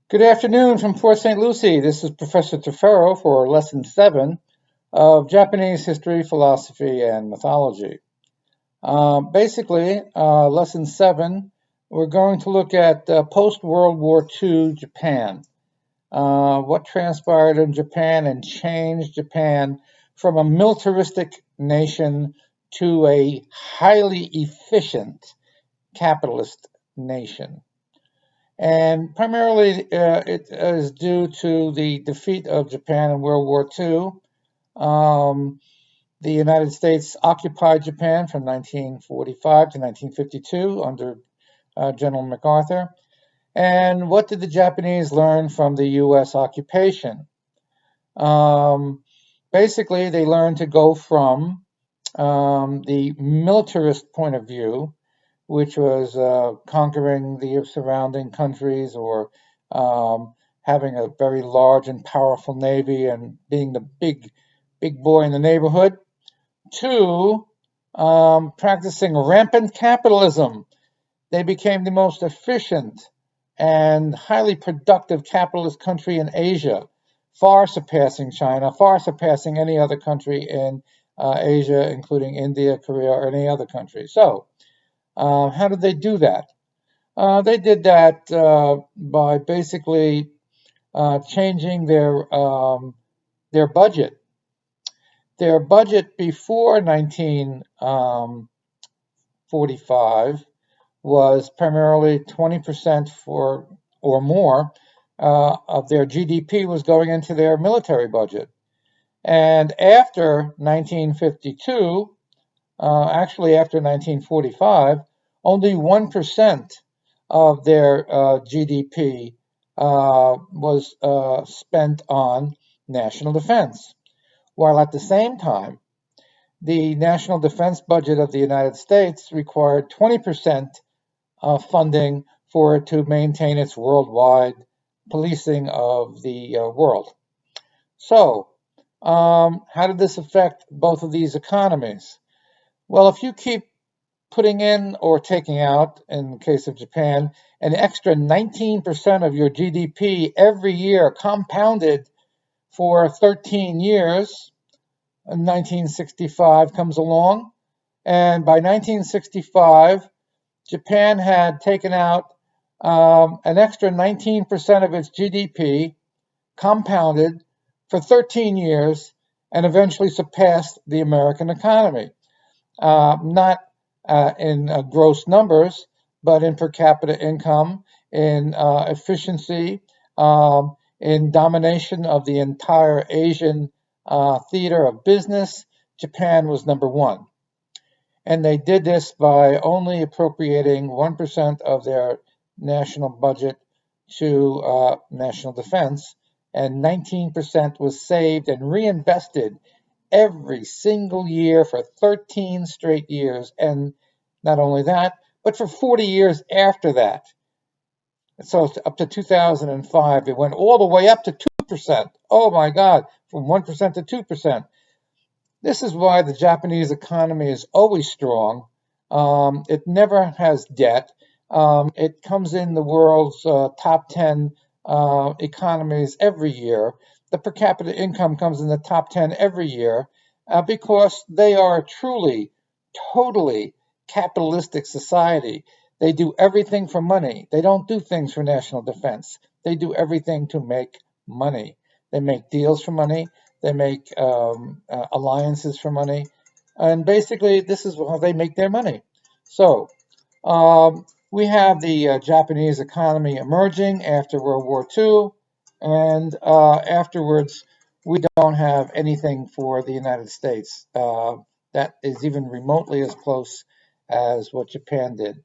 Good afternoon from Port St. Lucie. This is Professor Tefero for Lesson 7 of Japanese History, Philosophy, and Mythology. Lesson 7, we're going to look at post-World War II Japan. What transpired in Japan and changed Japan from a militaristic nation to a highly efficient capitalist nation. And primarily, it is due to the defeat of Japan in World War II. The United States occupied Japan from 1945 to 1952 under General MacArthur. And what did the Japanese learn from the U.S. occupation? They learned to go from the militarist point of view, which was conquering the surrounding countries or having a very large and powerful navy and being the big boy in the neighborhood, to practicing rampant capitalism. They became the most efficient and highly productive capitalist country in Asia, far surpassing China, far surpassing any other country in Asia, including India, Korea, or any other country. So, how did they do that? They did that by basically changing their budget. Their budget before 1945 was primarily 20% for or more of their GDP was going into their military budget. And after 1952, actually after 1945, only 1% of their GDP was spent on national defense, while at the same time, the national defense budget of the United States required 20% funding for it to maintain its worldwide policing of the world. So, how did this affect both of these economies? Well, if you keep putting in or taking out, in the case of Japan, an extra 19% of your GDP every year compounded for 13 years, 1965 comes along, and by 1965, Japan had taken out an extra 19% of its GDP, compounded for 13 years, and eventually surpassed the American economy. Not in gross numbers, but in per capita income, in efficiency, in domination of the entire Asian theater of business. Japan was number one. And they did this by only appropriating 1% of their national budget to national defense, and 19% was saved and reinvested every single year for 13 straight years. And not only that, but for 40 years after that. So up to 2005, it went all the way up to 2%. Oh my God, from 1% to 2%. This is why the Japanese economy is always strong. It never has debt. It comes in the world's top 10 economies every year. The per capita income comes in the top 10 every year because they are truly, totally capitalistic society. They do everything for money. They don't do things for national defense. They do everything to make money. They make deals for money. They make alliances for money. And basically, this is how they make their money. So, we have the Japanese economy emerging after World War II, and afterwards, we don't have anything for the United States that is even remotely as close as what Japan did.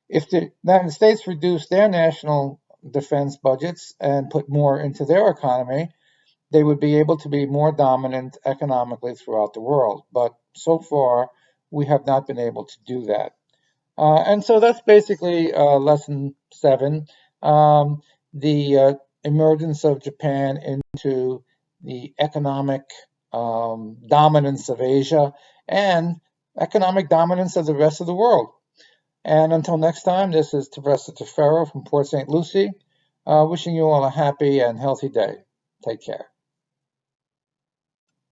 If the United States reduced their national defense budgets and put more into their economy, they would be able to be more dominant economically throughout the world. But so far, we have not been able to do that. And so that's basically lesson 7, the emergence of Japan into the economic dominance of Asia and economic dominance of the rest of the world. And until next time, this is Professor Tefero from Port St. Lucie. Wishing you all a happy and healthy day. Take care.